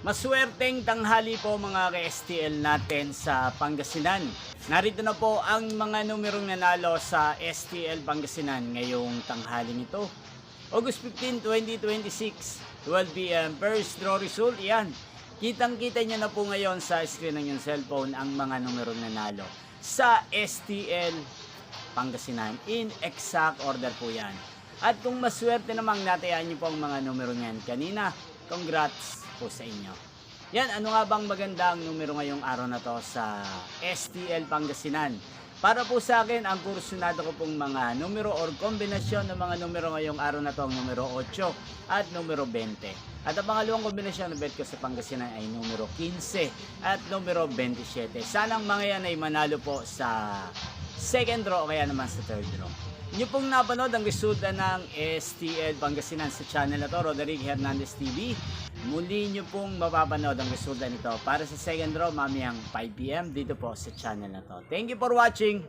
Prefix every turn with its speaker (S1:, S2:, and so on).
S1: Maswerteng tanghali po mga ka-STL natin sa Pangasinan. Narito na po ang mga numerong nanalo sa STL Pangasinan ngayong tanghaling ito. August 15, 2026, 12 p.m. First draw result, yan. Kitang-kita nyo na po ngayon sa screen ng yung cellphone ang mga numerong nanalo sa STL Pangasinan. In exact order po yan. At kung maswerte namang natayaan nyo po ang mga numero niyan kanina, congrats po sa inyo. Yan, ano nga bang magandang numero ngayong araw na to sa STL Pangasinan? Para po sa akin, ang kursunado ko pong mga numero or kombinasyon ng mga numero ngayong araw na to ang numero 8 at numero 20. At ang pangalawang kombinasyon na bet ko sa Pangasinan ay numero 15 at numero 27. Sanang mga yan ay manalo po sa second draw o kaya naman sa third draw. Inyo pong napanood ang resulta ng STL Pangasinan sa channel na to, Roderick Hernandez TV. Muli nyo pong mapapanood ang resulta nito para sa second draw mamayang 5 p.m. dito po sa channel na to. Thank you for watching!